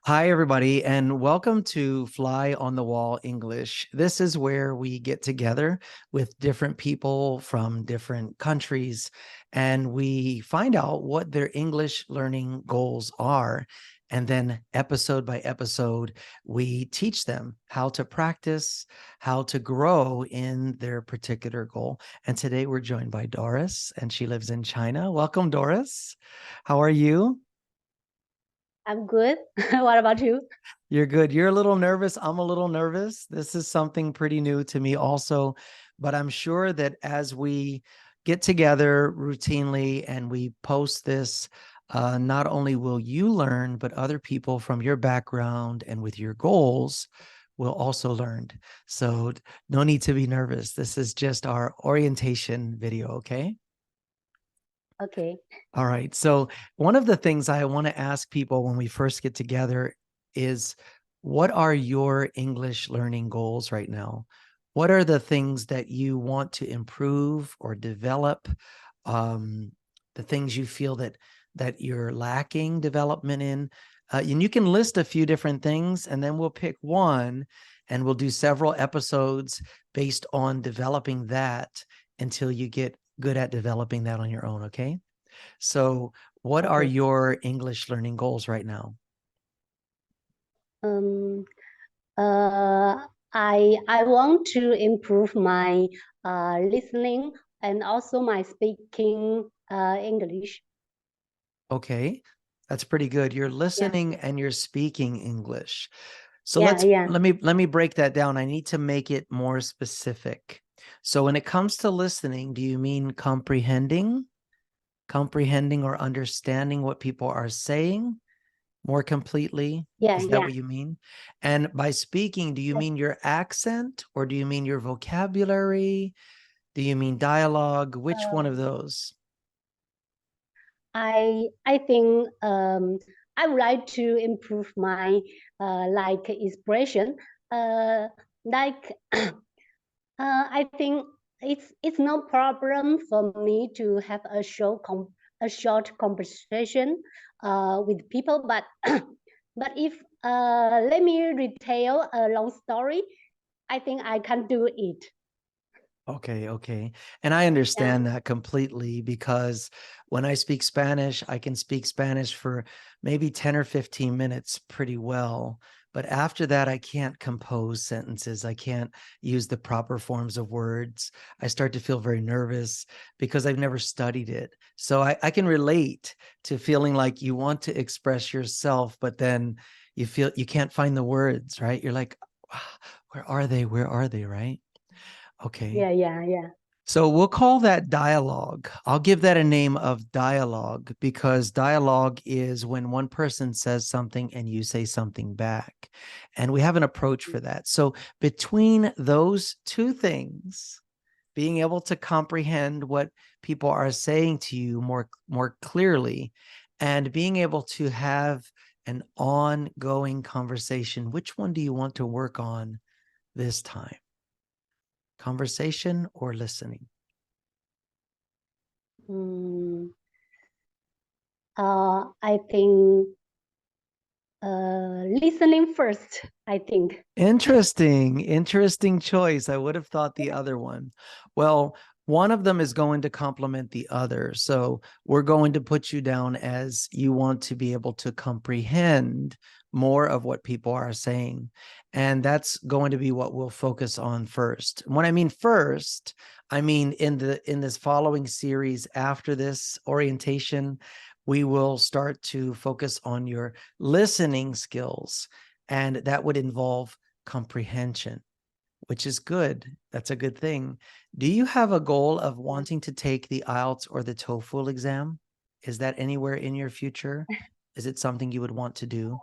Hi, everybody, and welcome to Fly on the Wall English. This is where we get together with different people from different countries and we find out what their English learning goals are. And then, episode by episode, we teach them how to practice, how to grow in their particular goal. And today we're joined by Doris, and she lives in China. Welcome, Doris. How are you? I'm good. What about you? You're good. You're a little nervous. I'm a little nervous. This is something pretty new to me also, but I'm sure that as we get together routinely and we post this, not only will you learn, but other people from your background and with your goals will also learn. So no need to be nervous. This is just our orientation video, okay? Okay. All right. So one of the things I want to ask people when we first get together is, what are your English learning goals right now? What are the things that you want to improve or develop? The things you feel that you're lacking development in? And you can list a few different things, and then we'll pick one, and we'll do several episodes based on developing that until you get good at developing that on your own. Okay. So, what are Okay. your English learning goals right now? Um, I want to improve my listening and also my speaking English. Okay, that's pretty good. You're Yeah. listening and you're speaking English. So Yeah. let's Yeah. let me break that down. I need to make it more specific. So when it comes to listening, do you mean comprehending or understanding what people are saying more completely? Yeah. Is that Yeah. what you mean? And by speaking, do you mean your accent or do you mean your vocabulary? Do you mean dialogue? Which one of Um, those? I think I would like to improve my like expression. Uh, like I think it's no problem for me to have a short conversation with people, but but if let me retell a long story, I think I can do it. Okay, okay. And I Yeah. understand that completely because when I speak Spanish, I can speak Spanish for maybe 10 or 15 minutes pretty well. But after that, I can't compose sentences. I can't use the proper forms of words. I start to feel very nervous because I've never studied it. So I can relate to feeling like you want to express yourself, but then you feel you can't find the words, right? You're like, "Ah, where are they? Where are they?" Right? Okay. Yeah. Yeah. Yeah. So we'll call that dialogue. I'll give that a name of dialogue because dialogue is when one person says something and you say something back. And we have an approach for that. So between those two things, being able to comprehend what people are saying to you more clearly and being able to have an ongoing conversation, which one do you want to work on this time? Conversation or listening? Mm, I think listening first. I think. Interesting choice. I would have thought the other one. Well, one of them is going to complement the other. So we're going to put you down as you want to be able to comprehend more of what people are saying. And that's going to be what we'll focus on first. When I mean first, I mean in this following series after this orientation, we will start to focus on your listening skills, and that would involve comprehension, which is good. That's a good thing. Do you have a goal of wanting to take the IELTS or the TOEFL exam? Is that anywhere in your future? Is it something you would want to do?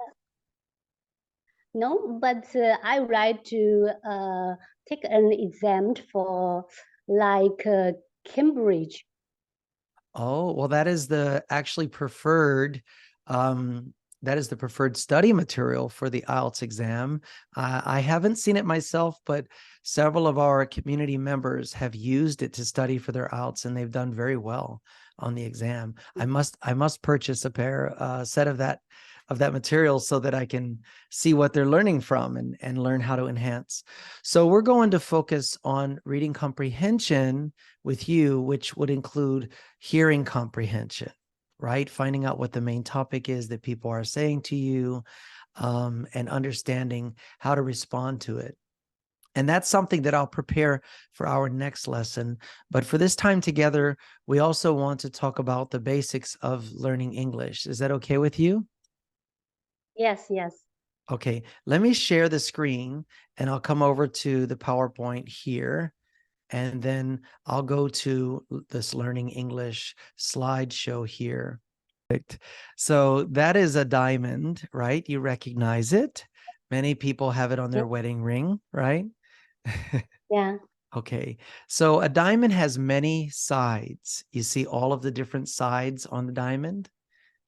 No, but I would like to take an exam for like Cambridge. Oh, well, that is the actually preferred that is the preferred study material for the IELTS exam. I haven't seen it myself, but several of our community members have used it to study for their IELTS, and they've done very well on the exam. I must purchase a set of that of that material so that I can see what they're learning from and learn how to enhance. So we're going to focus on reading comprehension with you, which would include hearing comprehension, right? Finding out what the main topic is that people are saying to you, and understanding how to respond to it. And that's something that I'll prepare for our next lesson. But for this time together, we also want to talk about the basics of learning English. Is that okay with you? Yes, yes. Okay, let me share the screen and I'll come over to the PowerPoint here. And then I'll go to this Learning English slideshow here. Perfect. So that is a diamond, right? You recognize it. Many people have it on their wedding ring, right? Yeah, Okay, so a diamond has many sides. You see all of the different sides on the diamond?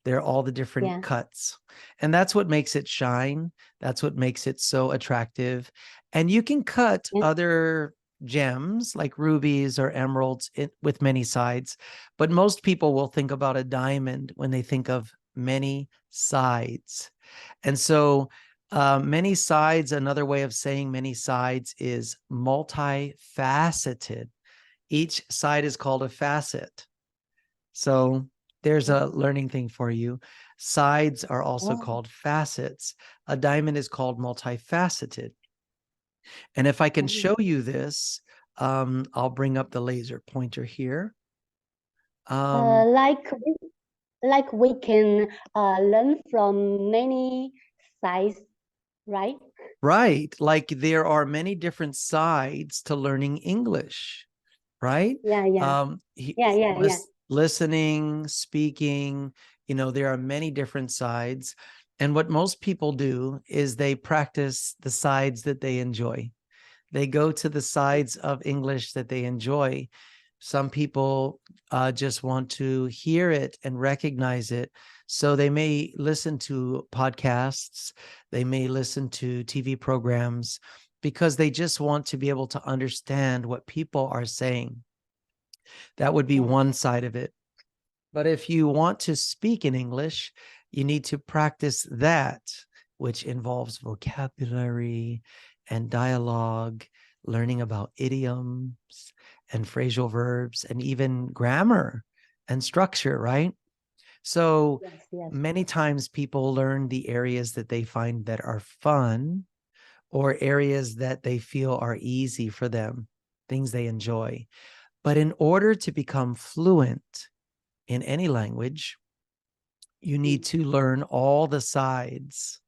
They're all the different yeah, cuts. And that's what makes it shine. That's what makes it so attractive. And you can cut yeah, other gems like rubies or emeralds with many sides. But most people will think about a diamond when they think of many sides. And so many sides, another way of saying many sides is multifaceted. Each side is called a facet. So there's yeah. a learning thing for you. Sides are also Oh, called facets. A diamond is called multifaceted. And if I can oh. show you this, I'll bring up the laser pointer here. Uh, Um, like we, like we can learn from many sides, right? right, like there are many different sides to learning English, right? Yeah, yeah, yeah, yeah, yeah, Listening, speaking, there are many different sides. And what most people do is they practice the sides that they enjoy. They go to the sides of English that they enjoy. Some people just want to hear it and recognize it. So they may listen to podcasts, they may listen to TV programs because they just want to be able to understand what people are saying. That would be yeah, one side of it. But if you want to speak in English, you need to practice that, which involves vocabulary and dialogue, learning about idioms and phrasal verbs, and even grammar and structure, right? So yes, yes, many times people learn the areas that they find that are fun or areas that they feel are easy for them, things they enjoy. But in order to become fluent in any language, you mm, need to learn all the sides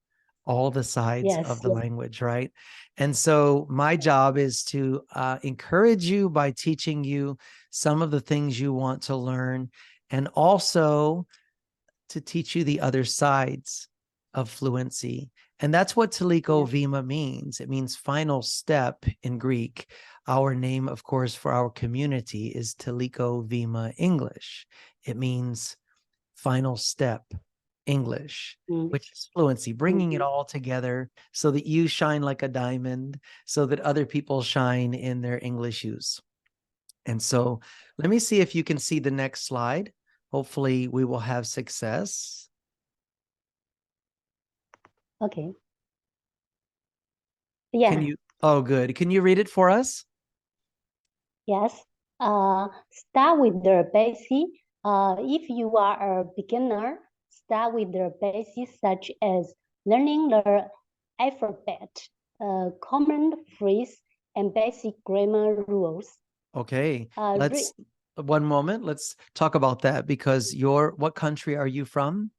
yes, of the yes, language, right? And so my job is to encourage you by teaching you some of the things you want to learn, and also to teach you the other sides of fluency. And that's what yeah, Teliko Vima means. It means final step in Greek. Our name, of course, for our community is Teliko Vima English. It means final step English, mm, which is fluency, bringing it mm, all together so that you shine like a diamond, so that other people shine in their English use. And so let me see if you can see the next slide. Hopefully we will have success. okay, Can yeah, you? Oh, good. Can you read it for us? yes. Start with the basic. If you are a beginner, start with the basics such as learning the alphabet, common phrase, and basic grammar rules. Okay, Read let's one moment. Let's talk about that because what country are you from?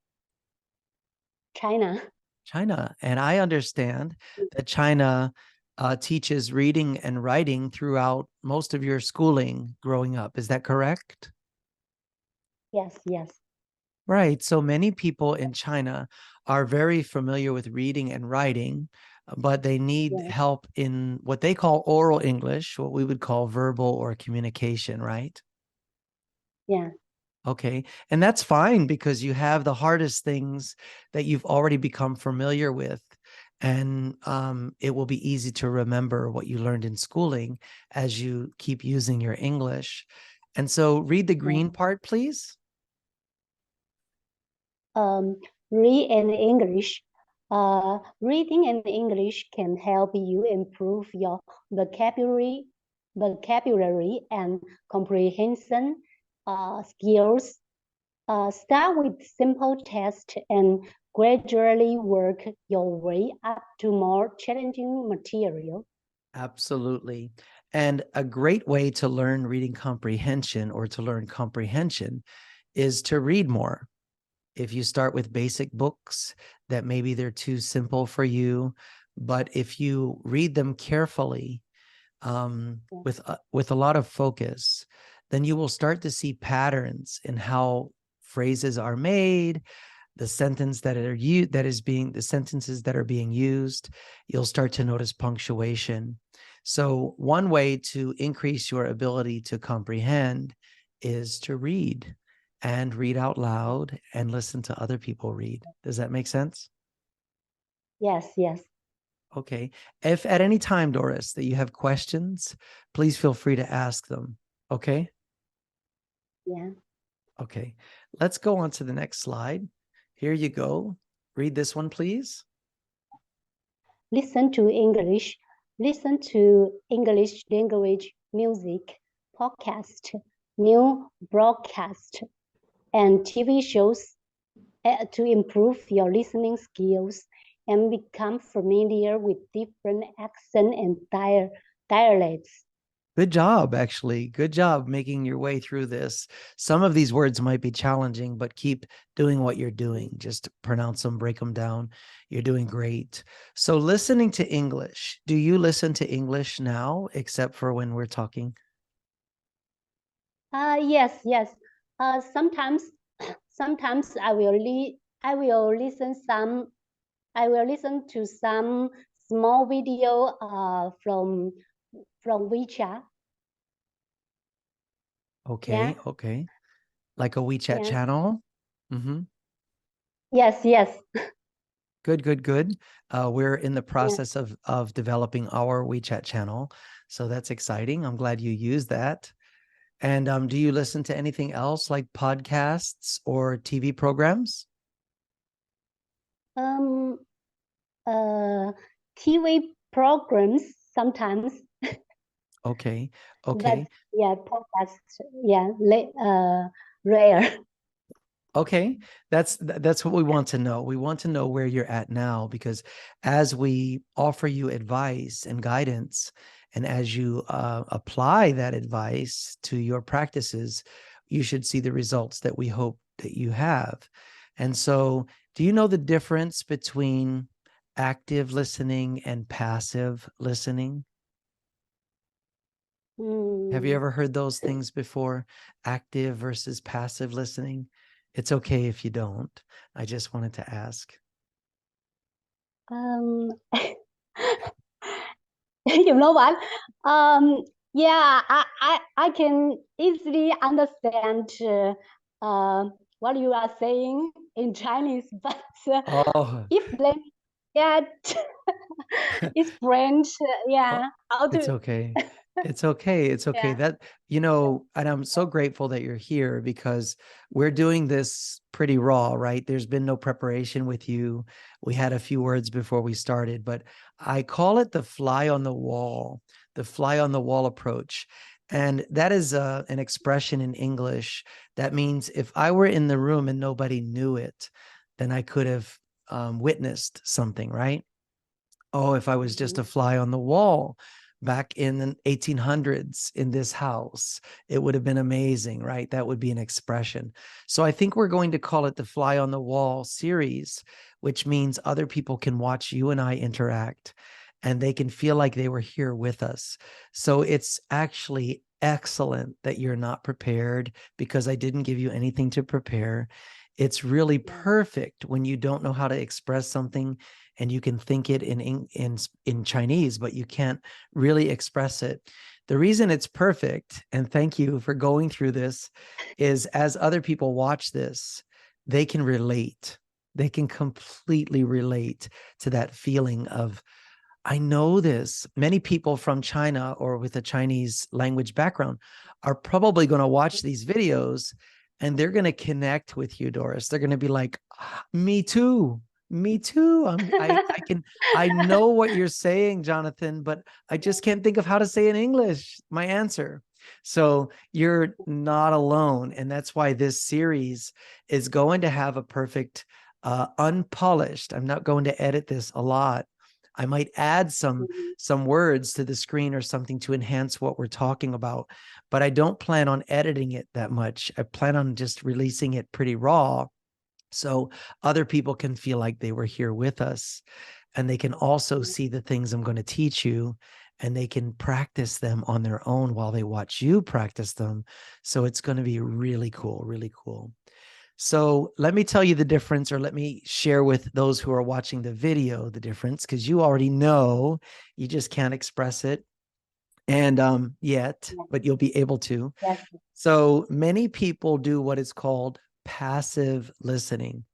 China. China. And I understand that China teaches reading and writing throughout most of your schooling growing up. Is that correct? Yes, yes, Right. So many people in China are very familiar with reading and writing, but they need yes, help in what they call oral English, what we would call verbal or communication, right? yeah, Okay. And that's fine because you have the hardest things that you've already become familiar with. And it will be easy to remember what you learned in schooling as you keep using your English. And so read the yeah. green part, please. Um, read in English. Reading in English can help you improve your vocabulary and comprehension skills. Start with simple tests and gradually work your way up to more challenging material. Absolutely. And a great way to learn reading comprehension or to learn comprehension is to read more. If you start with basic books that maybe they're too simple for you, but if you read them carefully, with a lot of focus, then you will start to see patterns in how phrases are made, the sentences that are being used. You'll start to notice punctuation. So one way to increase your ability to comprehend is to read and read out loud and listen to other people read. Does that make sense? Yes, yes. Okay. If at any time, Doris, that you have questions, please feel free to ask them. Okay. Yeah. Okay. Let's go on to the next slide. Here you go. Read this one, please. Listen to English. Listen to English language music, podcast, new broadcast, and TV shows to improve your listening skills and become familiar with different accents and dialects. Good job, actually. Good job making your way through this. Some of these words might be challenging, but keep doing what you're doing. Just pronounce them, break them down. You're doing great. So, listening to English, do you listen to English now, except for when we're talking? Yes, yes. Sometimes, sometimes I will listen to some small video from WeChat. Okay. Yeah, Okay. Like a WeChat yeah. channel? Mm-hmm. Yes, yes. Good, good, good. We're in the Yeah. process of developing our WeChat channel. So that's exciting. I'm glad you use that. And do you listen to anything else like podcasts or TV programs? Um. Uh. TV programs sometimes, Okay. but Okay. yeah, podcasts. Yeah. Rare. Okay. That's what we want to know. We want to know where you're at now, because as we offer you advice and guidance, and as you apply that advice to your practices, you should see the results that we hope that you have. And so, do you know the difference between active listening and passive listening? Have you Hmm. ever heard those things before? Active versus passive listening? It's okay if you don't. I just wanted to ask. Um. You know what? Um, yeah, I can easily understand what you are saying in Chinese, but Oh, if they get it's French, oh, yeah, how it's to, okay. It's okay. It's okay. yeah, That, and I'm so grateful that you're here, because we're doing this pretty raw, right? There's been no preparation with you. We had a few words before we started, but I call it the fly on the wall approach. And that is an expression in English that means if I were in the room and nobody knew it, then I could have witnessed something, right? Oh, if I was just Mhm. a fly on the wall back in the 1800s in this house, it would have been amazing, right? That would be an expression. So I think we're going to call it the Fly on the Wall series, which means other people can watch you and I interact and they can feel like they were here with us. So it's actually excellent that you're not prepared, because I didn't give you anything to prepare. It's really Yeah, perfect when you don't know how to express something and you can think it in Chinese, but you can't really express it. The reason it's perfect, and thank you for going through this, is as other people watch this, they can relate. They can completely relate to that feeling of, I know this. Many people from China or with a Chinese language background are probably going to watch these videos and they're going to connect with you, Doris. They're going to be like, "Ah, me too. Me too. I know what you're saying, Jonathan, but I just can't think of how to say in English my answer." So you're not alone. And that's why this series is going to have a perfect, unpolished. I'm not going to edit this a lot. I might add some words to the screen or something to enhance what we're talking about, but I don't plan on editing it that much. I plan on just releasing it pretty raw so other people can feel like they were here with us, and they can also see the things I'm going to teach you, and they can practice them on their own while they watch you practice them. So it's going to be really cool, really cool. So let me tell you the difference, or let me share with those who are watching the video the difference, because you already know, you just can't express it and yet, but you'll be able to. Yes. So many people do what is called passive listening.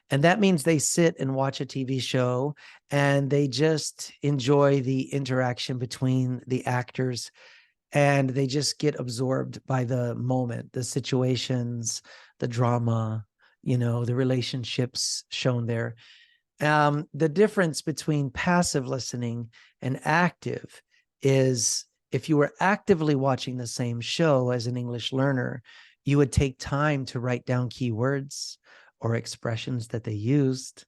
And that means they sit and watch a TV show and they just enjoy the interaction between the actors, and they just get absorbed by the moment, the situations, the drama, the relationships shown there. The difference between passive listening and active is, if you were actively watching the same show as an English learner, you would take time to write down keywords or expressions that they used.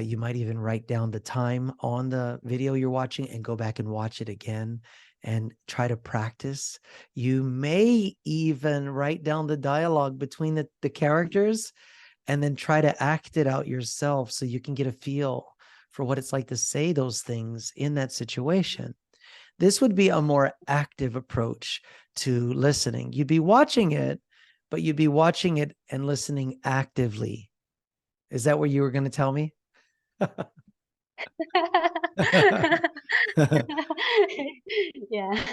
You might even write down the time on the video you're watching and go back and watch it again and try to practice. You may even write down the dialogue between the characters and then try to act it out yourself so you can get a feel for what it's like to say those things in that situation. This would be a more active approach to listening. You'd be watching it, but you'd be watching it and listening actively. Is that what you were going to tell me? Yeah.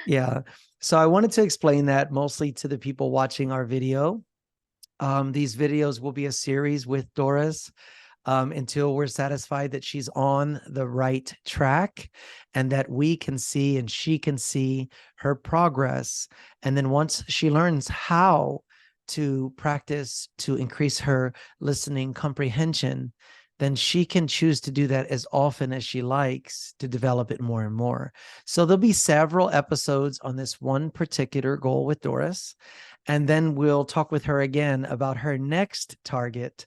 Yeah. So I wanted to explain that mostly to the people watching our video. These videos will be a series with Doris until we're satisfied that she's on the right track and that we can see and she can see her progress. And then once she learns how to practice to increase her listening comprehension, then she can choose to do that as often as she likes to develop it more and more. So there'll be several episodes on this one particular goal with Doris. And then we'll talk with her again about her next target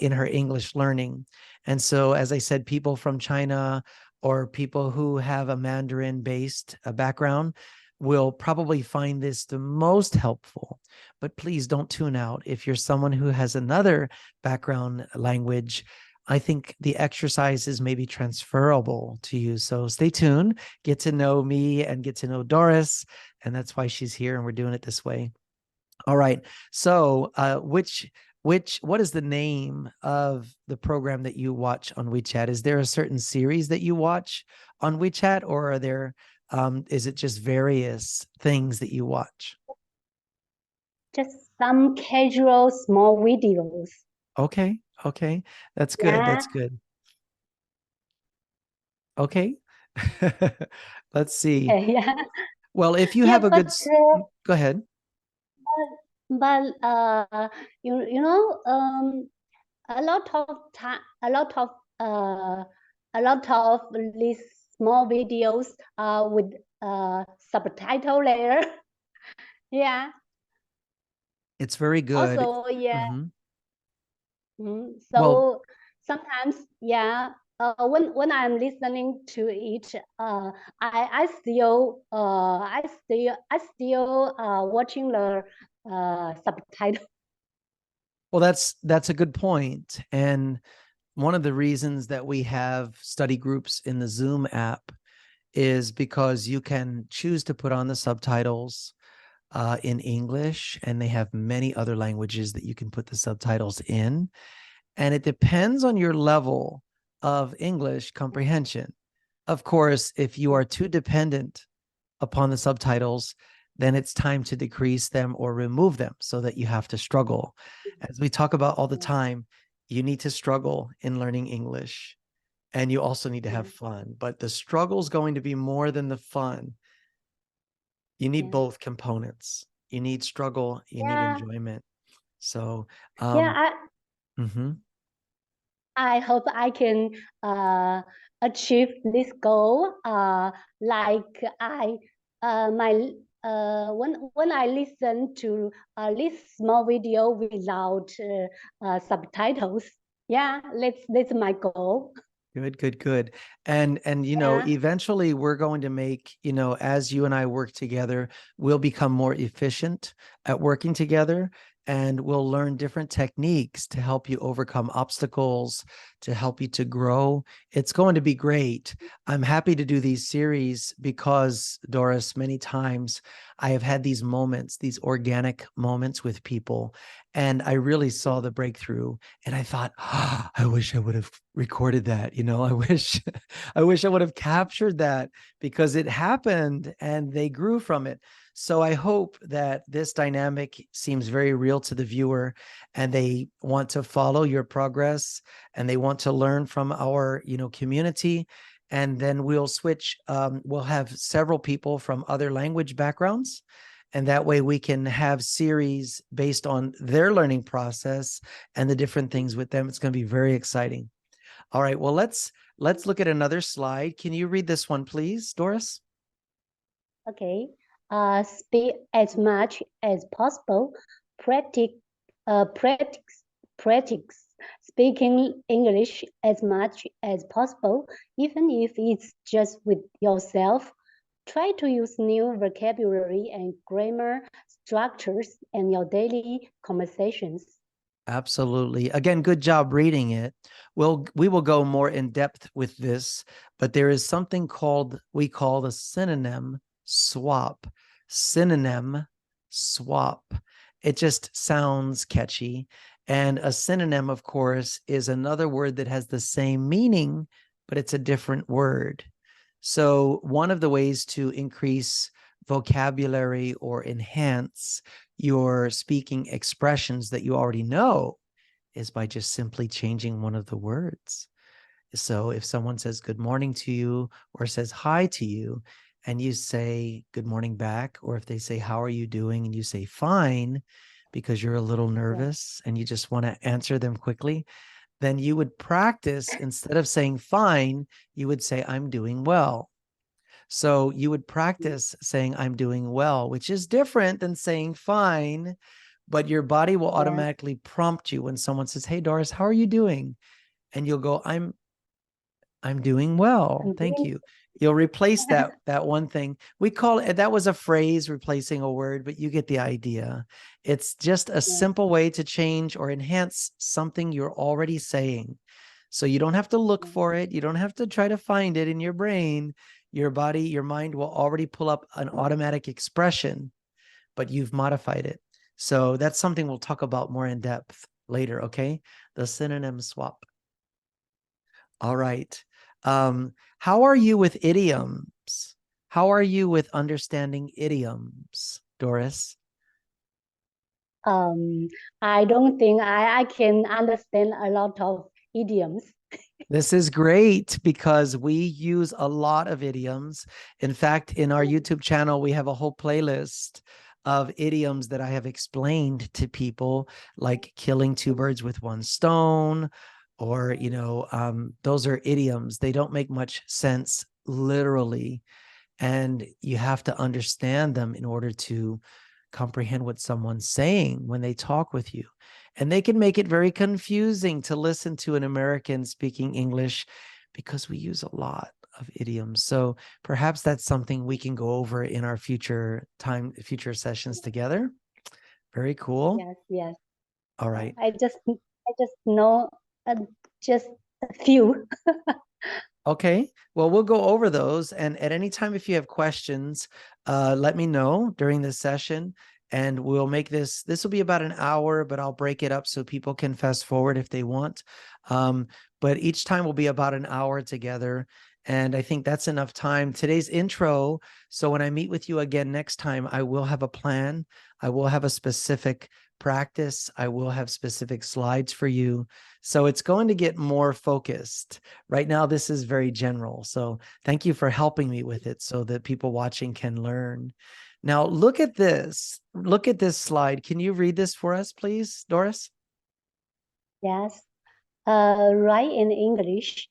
in her English learning. And so, as I said, people from China or people who have a Mandarin-based background will probably find this the most helpful. But please don't tune out. If you're someone who has another background language, I think the exercises may be transferable to you. So stay tuned, get to know me and get to know Doris. And that's why she's here and we're doing it this way. All right. So what is the name of the program that you watch on WeChat? Is there a certain series that you watch on WeChat, or are there, is it just various things that you watch? Just some casual small videos. Okay. Okay. That's good. Yeah. That's good. Okay. Let's see. Yeah. Well, if you Yeah, have a good, go ahead. but you know, a lot of time, a lot of these small videos with subtitle layer. Yeah. It's very good. Also, yeah. Mhm. Well, So sometimes, yeah. When I'm listening to it, I still watching the subtitle. well, that's a good point. And one of the reasons that we have study groups in the Zoom app is because you can choose to put on the subtitles in English, and they have many other languages that you can put the subtitles in. And it depends on your level of English comprehension. Of course, if you are too dependent upon the subtitles, then it's time to decrease them or remove them so that you have to struggle. As we talk about all the time, you need to struggle in learning English, and you also need to have fun. But the struggle is going to be more than the fun. You need Yeah. both components. You need struggle. You need Yeah, enjoyment. So, yeah. mhm. I hope I can achieve this goal. Like I my when I listen to this small video without subtitles. Yeah, that's my goal. Good, good, good. And Yeah. eventually we're going to make, as you and I work together, we'll become more efficient at working together, and we'll learn different techniques to help you overcome obstacles, to help you to grow. It's going to be great. I'm happy to do these series because, Doris, many times I have had these moments, these organic moments with people, and I really saw the breakthrough. And I thought, I wish I would have recorded that. I wish, I wish I would have captured that, because it happened and they grew from it. So I hope that this dynamic seems very real to the viewer, and they want to follow your progress, and they want to learn from our, community. And then we'll switch. We'll have several people from other language backgrounds, and that way we can have series based on their learning process and the different things with them. It's going to be very exciting. All right, well, let's look at another slide. Can you read this one, please, Doris? Okay. Speak as much as possible. Practice, practice, practice speaking English as much as possible, even if it's just with yourself. Try to use new vocabulary and grammar structures in your daily conversations. Absolutely. Again, good job reading it. We will go more in depth with this, but there is something we call the synonym swap. Synonym swap. It just sounds catchy. And a synonym, of course, is another word that has the same meaning, but it's a different word. So one of the ways to increase vocabulary or enhance your speaking expressions that you already know is by just simply changing one of the words. So if someone says good morning to you or says hi to you, and you say good morning back, or if they say how are you doing and you say fine, because you're a little nervous and you just want to answer them quickly, then you would practice, instead of saying fine, you would say I'm doing well. So you would practice saying, I'm doing well, which is different than saying fine, but your body will Yeah, automatically prompt you when someone says, hey, Doris, how are you doing? And you'll go, I'm doing well. I'm Thank doing. you. You'll replace that one thing. We call it, that was a phrase replacing a word, but you get the idea. It's just a Yeah, simple way to change or enhance something you're already saying. So you don't have to look for it. You don't have to try to find it in your brain. Your body, your mind will already pull up an automatic expression, but you've modified it. So that's something we'll talk about more in depth later. Okay. The synonym swap. All right. How are you with idioms? How are you with understanding idioms, Doris? Um, I don't think I can understand a lot of idioms. This is great because we use a lot of idioms. In fact, in our YouTube channel, we have a whole playlist of idioms that I have explained to people, like killing two birds with one stone, or, those are idioms. They don't make much sense literally, and you have to understand them in order to comprehend what someone's saying when they talk with you. And they can make it very confusing to listen to an American speaking English, because we use a lot of idioms. So perhaps that's something we can go over in our future sessions together. Very cool. Yes, yes. All Yeah. right. I just know just a few. Okay. Well, we'll go over those. And at any time, if you have questions, let me know during this session. And we'll make this will be about an hour, but I'll break it up so people can fast forward if they want. But each time will be about an hour together. And I think that's enough time. Today's intro. So when I meet with you again next time, I will have a plan. I will have a specific practice. I will have specific slides for you. So it's going to get more focused. Right now, this is very general. So thank you for helping me with it so that people watching can learn. Now look at this. Look at this slide. Can you read this for us, please, Doris? Yes. Write in English.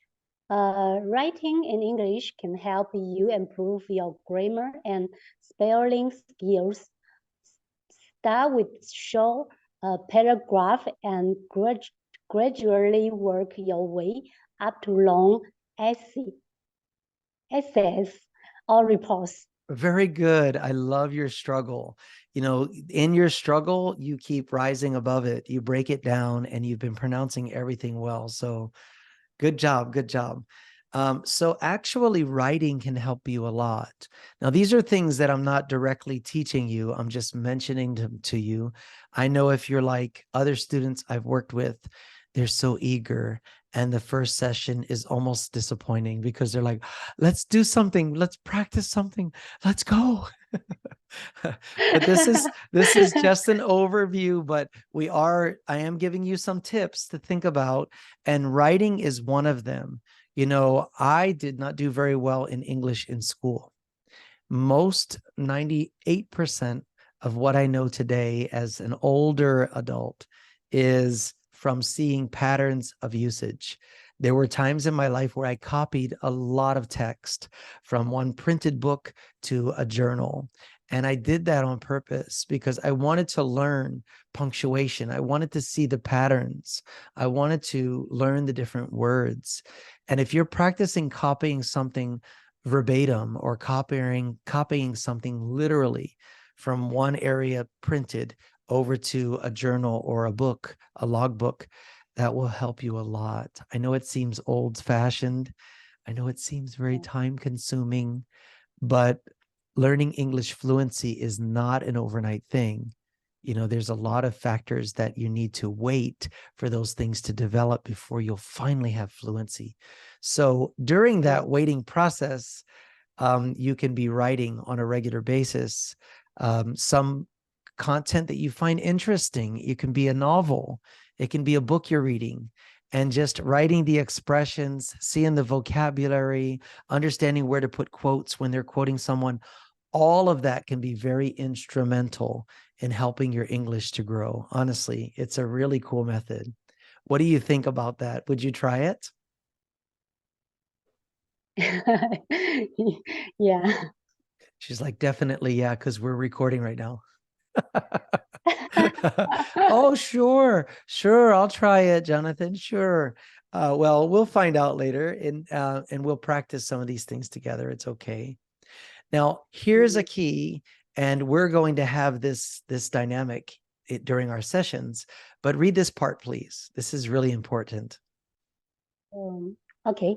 Writing in English can help you improve your grammar and spelling skills. Start with short paragraph and gradually work your way up to long essays or reports. Very good. I love your struggle. You know, in your struggle, you keep rising above it. You break it down and you've been pronouncing everything well. So good job. Good job. So actually writing can help you a lot. Now, these are things that I'm not directly teaching you. I'm just mentioning them to you. I know if you're like other students I've worked with, they're so eager. And the first session is almost disappointing because they're like, let's do something. Let's practice something. Let's go. But this is just an overview, but I am giving you some tips to think about, and writing is one of them. You know, I did not do very well in English in school. Most 98% of what I know today as an older adult is from seeing patterns of usage. There were times in my life where I copied a lot of text from one printed book to a journal. And I did that on purpose because I wanted to learn punctuation. I wanted to see the patterns. I wanted to learn the different words. And if you're practicing copying something verbatim or copying something literally from one area printed over to a journal or a book, a logbook, that will help you a lot. I know it seems old-fashioned. I know it seems very time-consuming, but learning English fluency is not an overnight thing. You know, there's a lot of factors that you need to wait for those things to develop before you'll finally have fluency. So during that waiting process, you can be writing on a regular basis. Some content that you find interesting. It can be a novel. It can be a book you're reading, and just writing the expressions, seeing the vocabulary, understanding where to put quotes when they're quoting someone. All of that can be very instrumental in helping your English to grow. Honestly, it's a really cool method. What do you think about that? Would you try it? Yeah. She's like, definitely, yeah, because we're recording right now. Oh, sure, sure, I'll try it, Jonathan. Sure. Well, we'll find out later, and we'll practice some of these things together. It's okay. Now, here's a key, and we're going to have this dynamic during our sessions. But read this part, please. This is really important. Okay.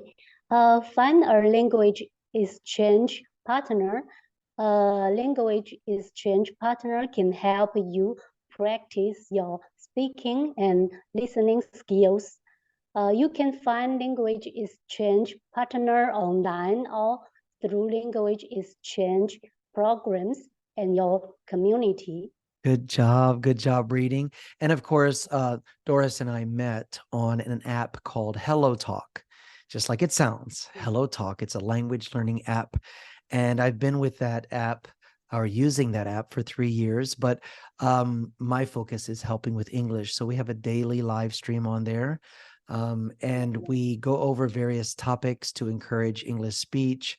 Find a language exchange partner. A language exchange partner can help you practice your speaking and listening skills. You can find language exchange partner online or through language exchange programs in your community. Good job reading. And of course, Doris and I met on an app called Hello Talk, just like it sounds. Hello Talk. It's a language learning app. And I've been with that app or using that app for 3 years, but my focus is helping with English. So we have a daily live stream on there. And we go over various topics to encourage English speech.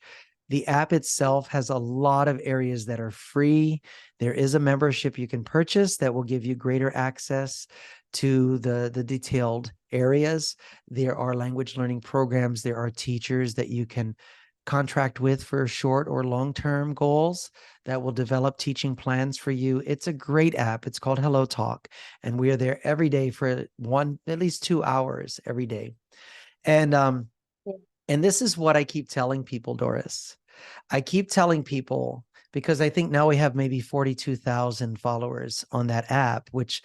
The app itself has a lot of areas that are free. There is a membership you can purchase that will give you greater access to the detailed areas. There are language learning programs. There are teachers that you can contract with for short or long-term goals that will develop teaching plans for you. It's a great app. It's called Hello Talk, and we are there every day for at least 2 hours every day. And this is what I keep telling people, Doris. I keep telling people, because I think now we have maybe 42,000 followers on that app, which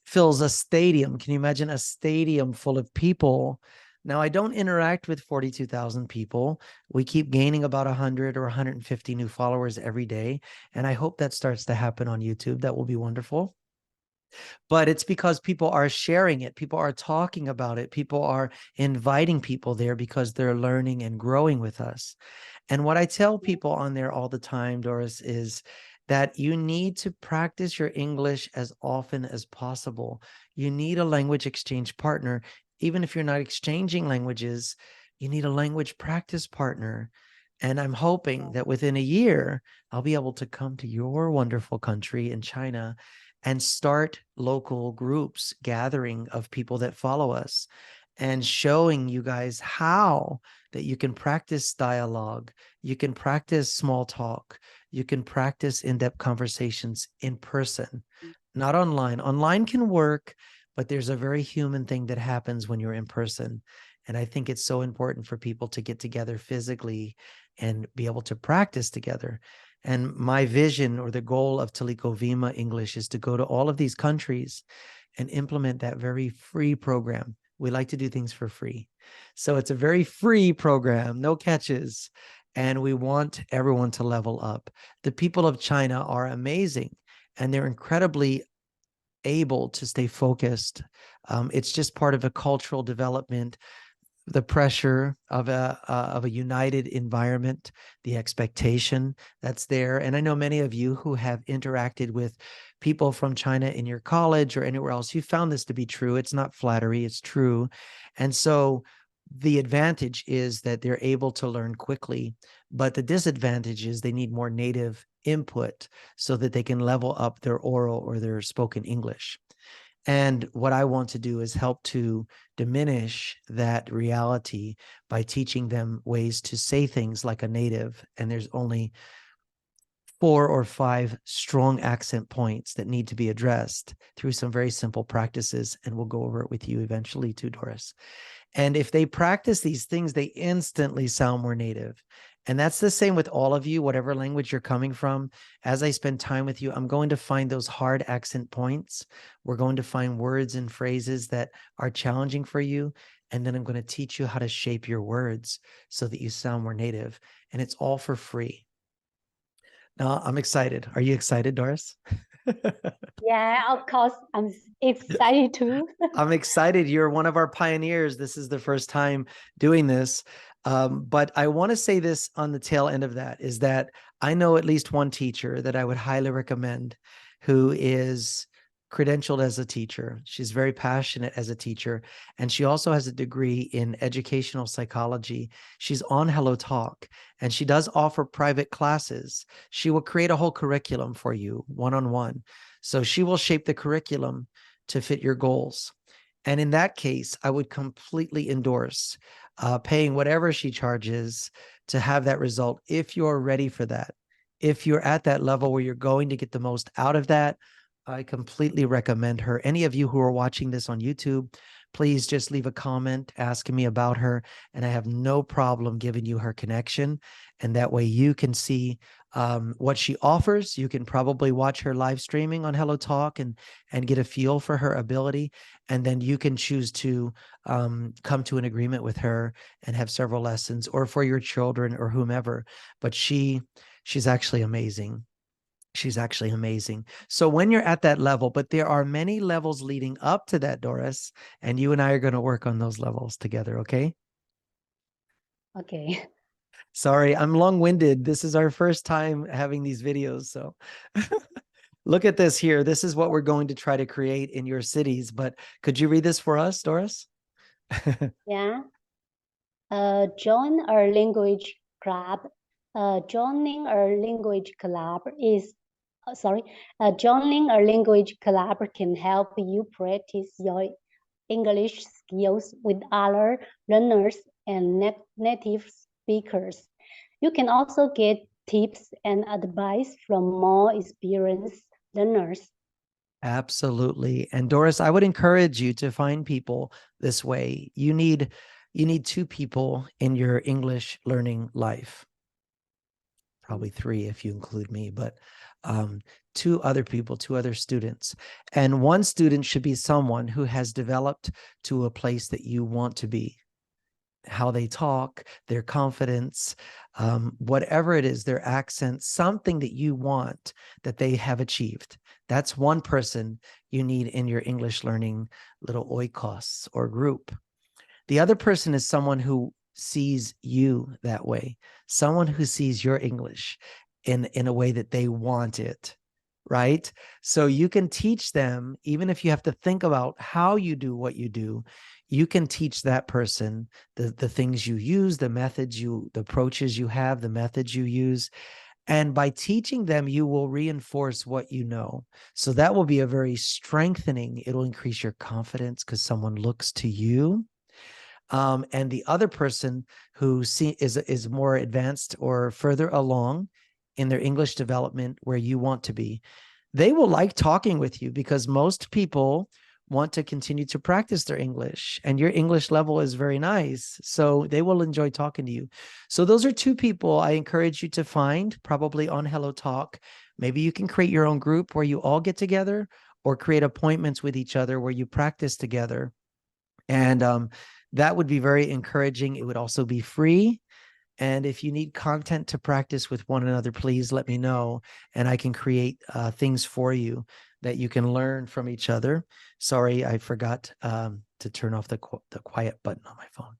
fills a stadium. Can you imagine a stadium full of people? Now, I don't interact with 42,000 people. We keep gaining about 100 or 150 new followers every day. And I hope that starts to happen on YouTube. That will be wonderful. But it's because people are sharing it. People are talking about it. People are inviting people there because they're learning and growing with us. And what I tell people on there all the time, Doris, is that you need to practice your English as often as possible. You need a language exchange partner. Even if you're not exchanging languages, you need a language practice partner. And I'm hoping that within a year, I'll be able to come to your wonderful country in China and start local groups, gathering of people that follow us, and showing you guys how that you can practice dialogue, you can practice small talk, you can practice in-depth conversations in person, not online. Online can work, but there's a very human thing that happens when you're in person. And I think it's so important for people to get together physically and be able to practice together. And my vision, or the goal of Toliko Vima English, is to go to all of these countries and implement that very free program. We like to do things for free. So it's a very free program, no catches. And we want everyone to level up. The people of China are amazing, and they're incredibly able to stay focused. It's just part of a cultural development, the pressure of a united environment, the expectation that's there. And I know many of you who have interacted with people from China in your college or anywhere else, you found this to be true. It's not flattery, it's true. And so the advantage is that they're able to learn quickly, but the disadvantage is they need more native input so that they can level up their oral or their spoken English. And what I want to do is help to diminish that reality by teaching them ways to say things like a native. And there's only 4 or 5 strong accent points that need to be addressed through some very simple practices. And we'll go over it with you eventually too, Doris. And if they practice these things, they instantly sound more native. And that's the same with all of you, whatever language you're coming from. As I spend time with you, I'm going to find those hard accent points. We're going to find words and phrases that are challenging for you. And then I'm going to teach you how to shape your words so that you sound more native. And it's all for free. Now, I'm excited. Are you excited, Doris? Yeah, of course, I'm excited too. I'm excited. You're one of our pioneers. This is the first time doing this. But I want to say this on the tail end of that, is that I know at least one teacher that I would highly recommend who is credentialed as a teacher. She's very passionate as a teacher, and she also has a degree in educational psychology. She's on Hello Talk, and she does offer private classes. She will create a whole curriculum for you, one-on-one. So she will shape the curriculum to fit your goals. And in that case, I would completely endorse paying whatever she charges to have that result if you're ready for that. If you're at that level where you're going to get the most out of that, I completely recommend her. Any of you who are watching this on YouTube, please just leave a comment asking me about her, and I have no problem giving you her connection. And that way you can see what she offers. You can probably watch her live streaming on Hello Talk and get a feel for her ability. And then you can choose to come to an agreement with her and have several lessons, or for your children or whomever. But she's actually amazing. She's actually amazing. So when you're at that level, but there are many levels leading up to that, Doris, and you and I are going to work on those levels together. Okay. Okay. Sorry, I'm long-winded. This is our first time having these videos. So look at this here. This is what we're going to try to create in your cities. But could you read this for us, Doris? Yeah. Join our language club. Joining our language club is joining our language club can help you practice your English skills with other learners and native speakers. You can also get tips and advice from more experienced learners. Absolutely. And Doris, I would encourage you to find people this way. You need 2 people in your English learning life. Probably 3 if you include me, but 2 other people, 2 other students. And one student should be someone who has developed to a place that you want to be. How they talk, their confidence, whatever it is, their accent, something that you want that they have achieved. That's one person you need in your English learning little oikos or group. The other person is someone who sees you that way, someone who sees your English in a way that they want it, right? So you can teach them, even if you have to think about how you do what you do, you can teach that person the things you use, the methods the approaches you have, the methods you use. And by teaching them, you will reinforce what you know. So that will be a very strengthening, it'll increase your confidence because someone looks to you. And the other person who is more advanced or further along in their English development where you want to be, they will like talking with you because most people want to continue to practice their English, and your English level is very nice. So they will enjoy talking to you. So those are two people I encourage you to find, probably on Hello Talk. Maybe you can create your own group where you all get together, or create appointments with each other where you practice together. And that would be very encouraging. It would also be free. And if you need content to practice with one another, please let me know, and I can create things for you that you can learn from each other. Sorry, I forgot to turn off the quiet button on my phone.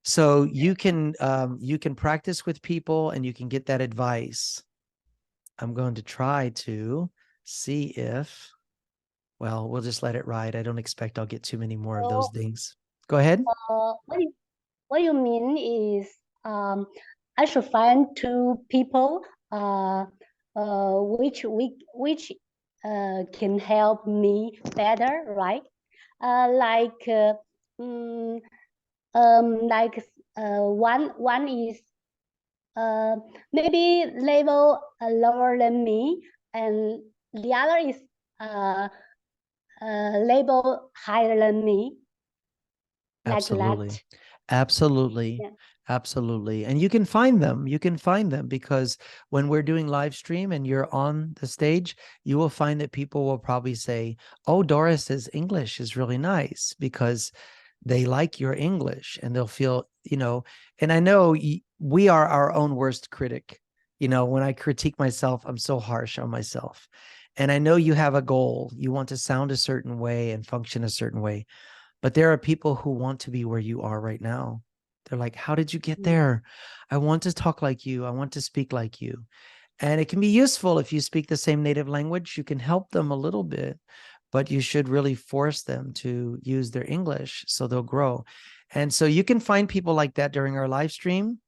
So you can practice with people and you can get that advice. I'm going to try to see if, well, we'll just let it ride. I don't expect I'll get too many more of those So, things. Go ahead. what you mean is, I should find two people which can help me better, right? Like mm, like one is uh, maybe level lower than me, and the other is uh, level higher than me, like Absolutely. that. Absolutely. Yeah. Absolutely. And you can find them. You can find them because when we're doing live stream and you're on the stage, you will find that people will probably say, "Oh, Doris's English is really nice," because they like your English and they'll feel, and I know we are our own worst critic. When I critique myself, I'm so harsh on myself. And I know you have a goal. You want to sound a certain way and function a certain way. But there are people who want to be where you are right now. They're like, "How did you get Mm. there? I want to talk like you. I want to speak like you." And it can be useful if you speak the same native language. You can help them a little bit, but you should really force them to use their English so they'll grow. And so you can find people like that during our live stream,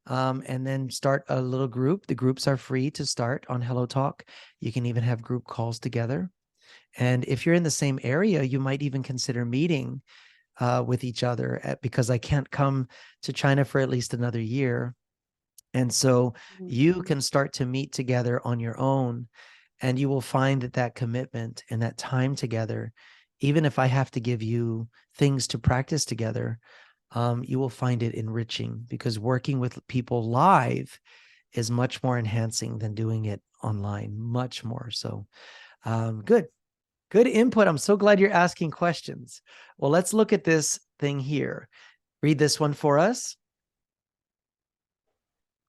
and then start a little group. The groups are free to start on Hello Talk. You can even have group calls together. And if you're in the same area, you might even consider meeting with each other because I can't come to China for at least another year. And so you Mm. can start to meet together on your own, and you will find that commitment and that time together, even if I have to give you things to practice together, you will find it enriching because working with people live is much more enhancing than doing it online, much more. So good. Good input. I'm so glad you're asking questions. Well, let's look at this thing here. Read this one for us.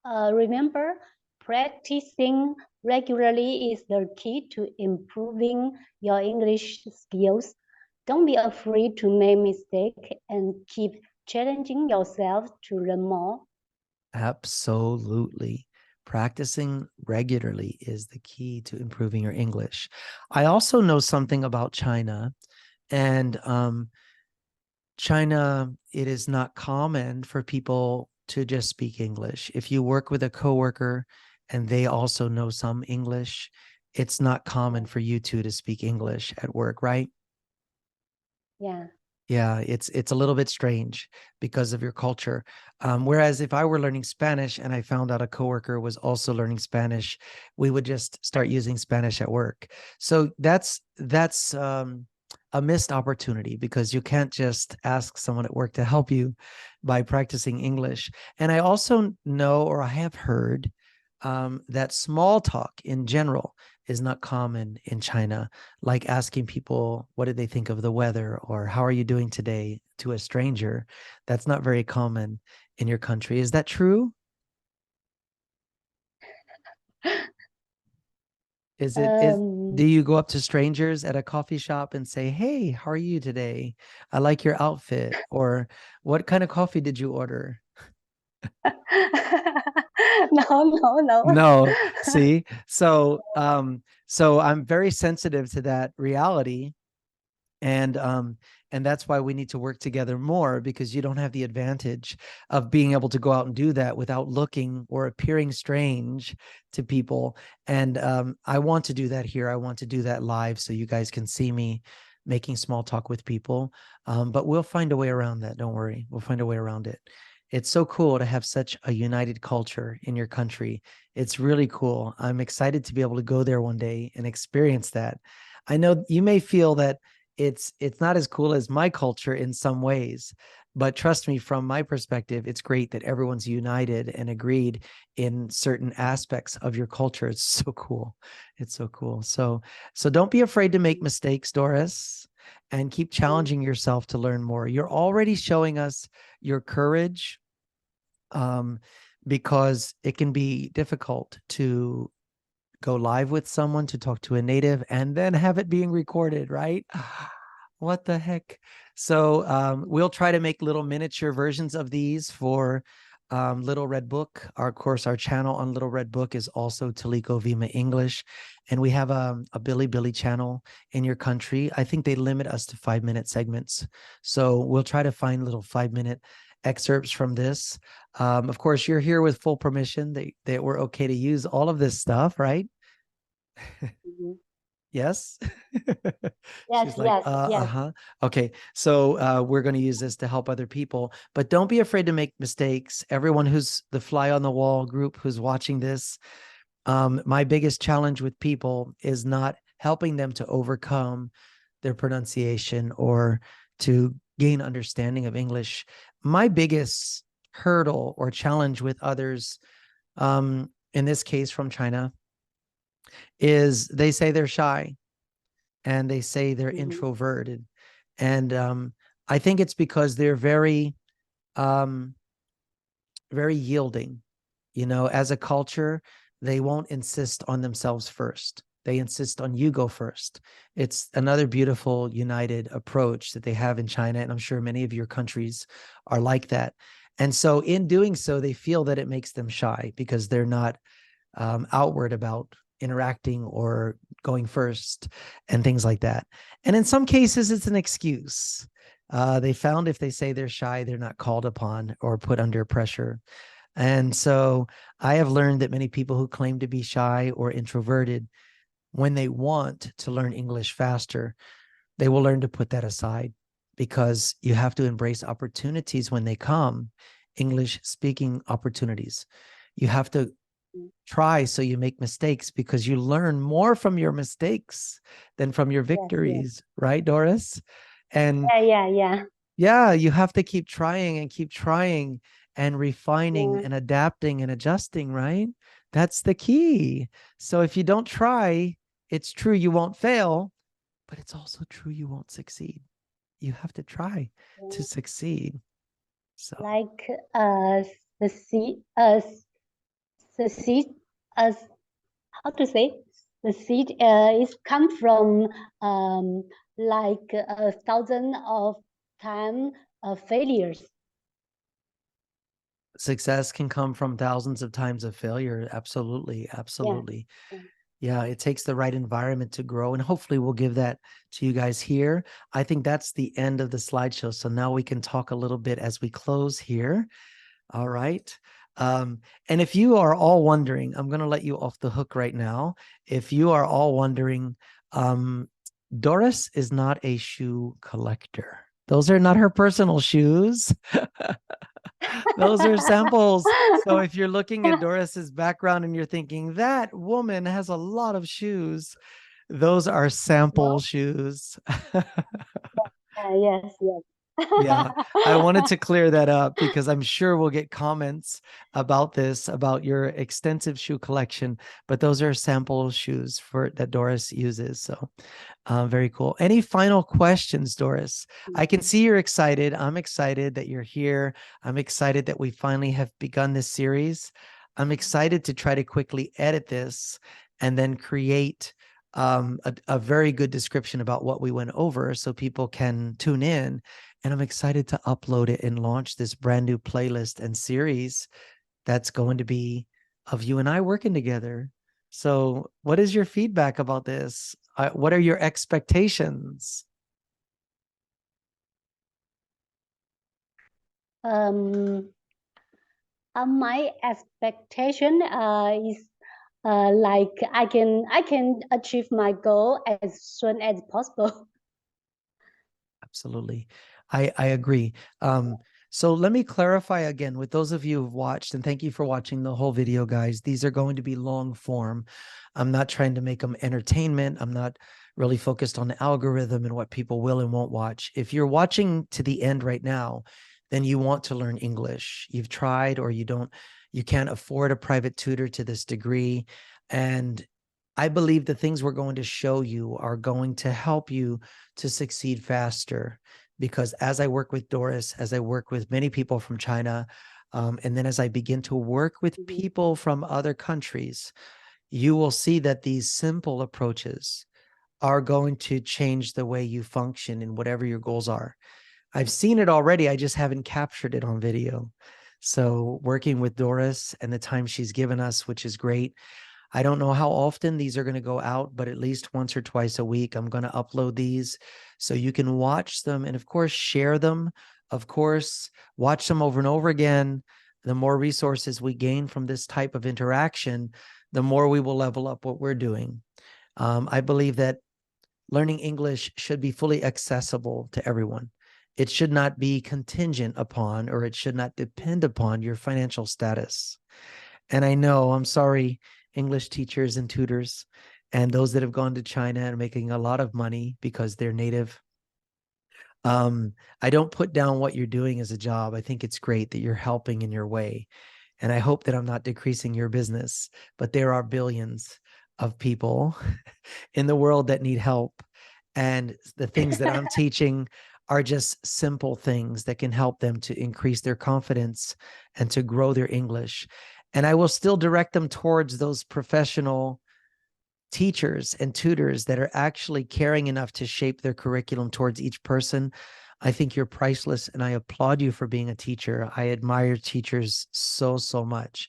Remember, practicing regularly is the key to improving your English skills. Don't be afraid to make mistakes and keep challenging yourself to learn more. Absolutely. Practicing regularly is the key to improving your English. I also know something about China, and China, it is not common for people to just speak English. If you work with a coworker and they also know some English, it's not common for you two to speak English at work, right? Yeah. Yeah, it's a little bit strange because of your culture. Whereas if I were learning Spanish and I found out a coworker was also learning Spanish, we would just start using Spanish at work. So that's a missed opportunity because you can't just ask someone at work to help you by practicing English. And I also know, or I have heard, that small talk in general is not common in China, like asking people, what did they think of the weather, or how are you doing today, to a stranger. That's not very common in your country. Is that true? Do Um, you go up to strangers at a coffee shop and say, "Hey, how are you today? I like your outfit," or "What kind of coffee did you order?" No. No, see, so I'm very sensitive to that reality, and that's why we need to work together more, because you don't have the advantage of being able to go out and do that without looking or appearing strange to people. And I want to do that here. I want to do that live so you guys can see me making small talk with people. But we'll find a way around that. Don't worry. We'll find a way around it. It's so cool to have such a united culture in your country. It's really cool. I'm excited to be able to go there one day and experience that. I know you may feel that it's not as cool as my culture in some ways, but trust me, from my perspective, it's great that everyone's united and agreed in certain aspects of your culture. It's so cool. It's so cool. So don't be afraid to make mistakes, Doris, and keep challenging yourself to learn more. You're already showing us your courage, because it can be difficult to go live with someone, to talk to a native, and then have it being recorded, right? What the heck? So we'll try to make little miniature versions of these for Little Red Book. Our course, our channel on Little Red Book is also Toliko Vima English. And we have a Billy channel in your country. I think they limit us to 5-minute segments. So we'll try to find little 5-minute excerpts from this. Of course, you're here with full permission that we're okay to use all of this stuff, right? Mhm. Yes. Yes, She's like, yes, yes. uh-huh. Okay. So we're going to use this to help other people, but don't be afraid to make mistakes. Everyone who's the fly on the wall group who's watching this, my biggest challenge with people is not helping them to overcome their pronunciation or to gain understanding of English. My biggest hurdle or challenge with others, in this case from China, is they say they're shy and they say they're introverted. And I think it's because they're very, very yielding. As a culture, they won't insist on themselves first. They insist on you go first. It's another beautiful united approach that they have in China. And I'm sure many of your countries are like that. And so in doing so, they feel that it makes them shy because they're not outward about interacting or going first and things like that. And in some cases, it's an excuse. They found if they say they're shy, they're not called upon or put under pressure. And so I have learned that many people who claim to be shy or introverted, when they want to learn English faster, they will learn to put that aside, because you have to embrace opportunities when they come, English speaking opportunities. You have to try so you make mistakes, because you learn more from your mistakes than from your victories, right, Doris? And Yeah. you have to keep trying and refining and adapting and adjusting, right? That's the key. So if you don't try, it's true you won't fail, but it's also true you won't succeed. You have to try to succeed. So Like the seed, the seed, how to say? The seed is come from like a thousand of time failures. success can come from thousands of times of failure. Absolutely. Absolutely. Yeah. Yeah, it takes the right environment to grow. And hopefully we'll give that to you guys here. I think that's the end of the slideshow. So now we can talk a little bit as we close here. All right. And if you are all wondering, I'm going to let you off the hook right now. If you are all wondering, Doris is not a shoe collector. Those are not her personal shoes. Those are samples. So if you're looking at Doris's background and you're thinking that woman has a lot of shoes, those are sample shoes. Yes, yes. Yeah, I wanted to clear that up because I'm sure we'll get comments about this, about your extensive shoe collection, but those are sample shoes that Doris uses. So very cool. Any final questions, Doris? I can see you're excited. I'm excited that you're here. I'm excited that we finally have begun this series. I'm excited to try to quickly edit this and then create a very good description about what we went over so people can tune in. And I'm excited to upload it and launch this brand new playlist and series that's going to be of you and I working together. So what is your feedback about this? What are your expectations? Um, my expectation is like I can achieve my goal as soon as possible. Absolutely. I agree. So let me clarify again with those of you who've watched, and thank you for watching the whole video, guys. These are going to be long form. I'm not trying to make them entertainment. I'm not really focused on the algorithm and what people will and won't watch. If you're watching to the end right now, then you want to learn English. You've tried or you can't afford a private tutor to this degree. And I believe the things we're going to show you are going to help you to succeed faster. Because as I work with Doris, as I work with many people from China, and then as I begin to work with people from other countries, you will see that these simple approaches are going to change the way you function in whatever your goals are. I've seen it already. I just haven't captured it on video. So working with Doris and the time she's given us, which is great. I don't know how often these are going to go out, but at least once or twice a week, I'm going to upload these so you can watch them and, of course, share them. Of course, watch them over and over again. The more resources we gain from this type of interaction, the more we will level up what we're doing. I believe that learning English should be fully accessible to everyone. It should not be contingent upon, or it should not depend upon your financial status. And I know, I'm sorry, English teachers and tutors and those that have gone to China and making a lot of money because they're native. I don't put down what you're doing as a job. I think it's great that you're helping in your way. And I hope that I'm not decreasing your business, but there are billions of people in the world that need help. And the things that I'm teaching are just simple things that can help them to increase their confidence and to grow their English. And I will still direct them towards those professional teachers and tutors that are actually caring enough to shape their curriculum towards each person. I think you're priceless, and I applaud you for being a teacher. I admire teachers so, so much.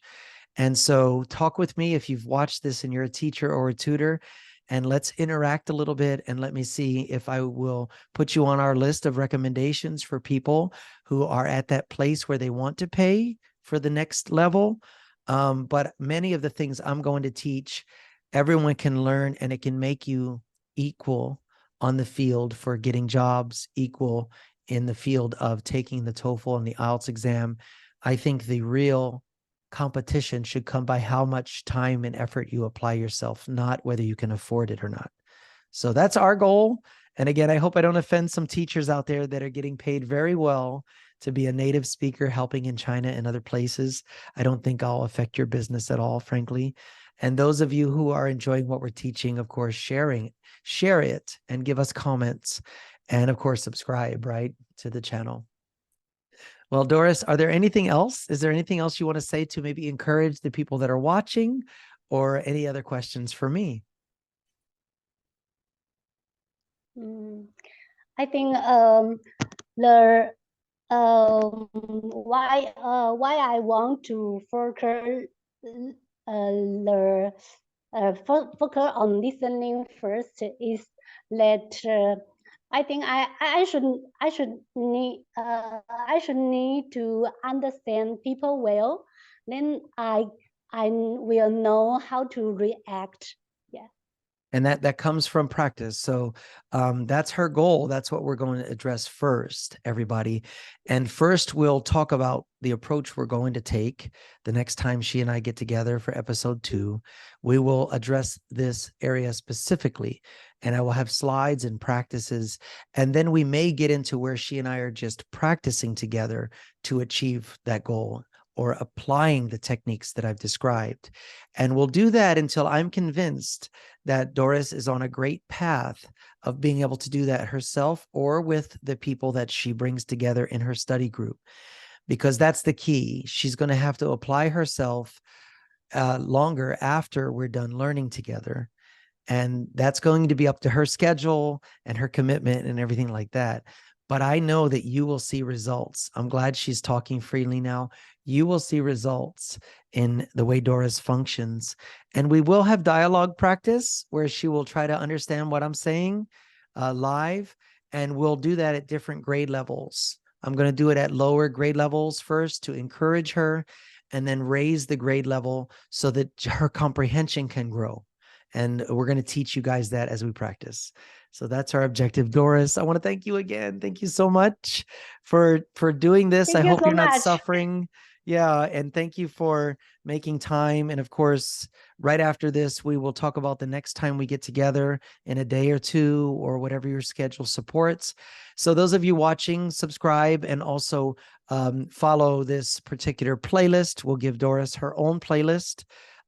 And so talk with me if you've watched this and you're a teacher or a tutor, and let's interact a little bit, and let me see if I will put you on our list of recommendations for people who are at that place where they want to pay for the next level. But many of the things I'm going to teach, everyone can learn, and it can make you equal on the field for getting jobs, equal in the field of taking the TOEFL and the IELTS exam. I think the real competition should come by how much time and effort you apply yourself, not whether you can afford it or not. So that's our goal. And again, I hope I don't offend some teachers out there that are getting paid very well to be a native speaker helping in China and other places. I don't think I'll affect your business at all, frankly. And those of you who are enjoying what we're teaching, of course, share it and give us comments. And of course, subscribe, right, to the channel. Well, Doris, are there anything else? Is there anything else you want to say to maybe encourage the people that are watching, or any other questions for me? I think the why I want to focus the focus on listening first is that I think I should need to understand people well. Then I will know how to react. Yeah. And that comes from practice. So that's her goal. That's what we're going to address first, everybody. And first, we'll talk about the approach we're going to take the next time she and I get together for episode 2. We will address this area specifically, and I will have slides and practices. And then we may get into where she and I are just practicing together to achieve that goal, or applying the techniques that I've described. And we'll do that until I'm convinced that Doris is on a great path of being able to do that herself, or with the people that she brings together in her study group, because that's the key. She's going to have to apply herself longer after we're done learning together. And that's going to be up to her schedule and her commitment and everything like that. But I know that you will see results. I'm glad she's talking freely now. you will see results in the way Doris functions. And we will have dialogue practice where she will try to understand what I'm saying live. And we'll do that at different grade levels. I'm going to do it at lower grade levels first to encourage her, and then raise the grade level so that her comprehension can grow. And we're going to teach you guys that as we practice. So that's our objective. Doris, I want to thank you again. Thank you so much for doing this. I Thank you hope so you're not much. suffering. Yeah, and thank you for making time. And of course, right after this, we will talk about the next time we get together in a day or two, or whatever your schedule supports. So those of you watching, subscribe, and also follow this particular playlist. We'll give Doris her own playlist.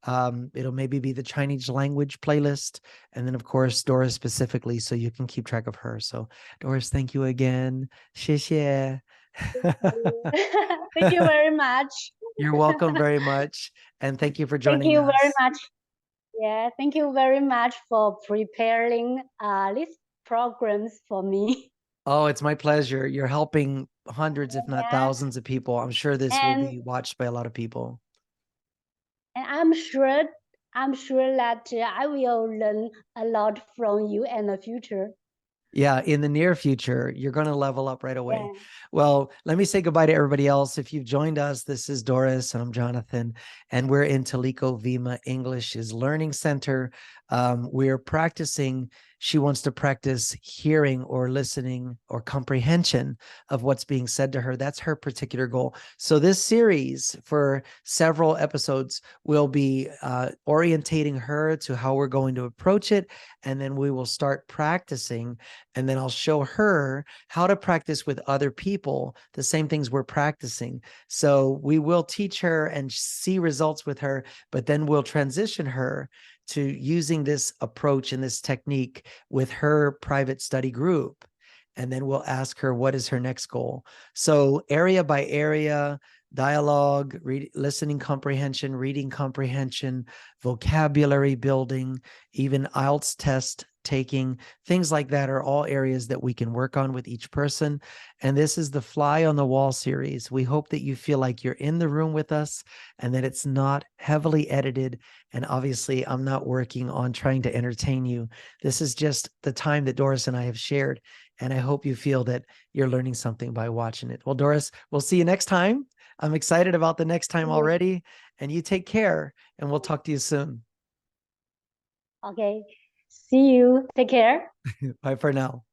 It'll maybe be the Chinese language playlist. And then, of course, Doris specifically, so you can keep track of her. So, Doris, thank you again. 谢谢. Thank you very much. You're welcome very much. And thank you for Thank joining you very us. much. Yeah, thank you very much for preparing these programs for me. Oh, it's my pleasure. You're helping hundreds, if not Yeah, thousands of people. I'm sure this will and be watched by a lot of people. I'm sure that I will learn a lot from you in the future. Yeah, in the near future, you're going to level up right away. Yeah. Well, let me say goodbye to everybody else. If you've joined us, this is Doris and I'm Jonathan, and we're in Toliko Vima English's Learning Center. We're practicing. She wants to practice hearing or listening or comprehension of what's being said to her. That's her particular goal. So this series for several episodes will be orientating her to how we're going to approach it. And then we will start practicing. And then I'll show her how to practice with other people, the same things we're practicing. So we will teach her and see results with her, but then we'll transition her to using this approach and this technique with her private study group. And then we'll ask her, what is her next goal? So area by area, dialogue, listening comprehension, reading comprehension, vocabulary building, even IELTS test taking, things like that are all areas that we can work on with each person. And this is the Fly on the Wall series. We hope that you feel like you're in the room with us and that it's not heavily edited. And obviously, I'm not working on trying to entertain you. This is just the time that Doris and I have shared. And I hope you feel that you're learning something by watching it. Well, Doris, we'll see you next time. I'm excited about the next time already. And you take care, and we'll talk to you soon. Okay. See you. Take care. Bye for now.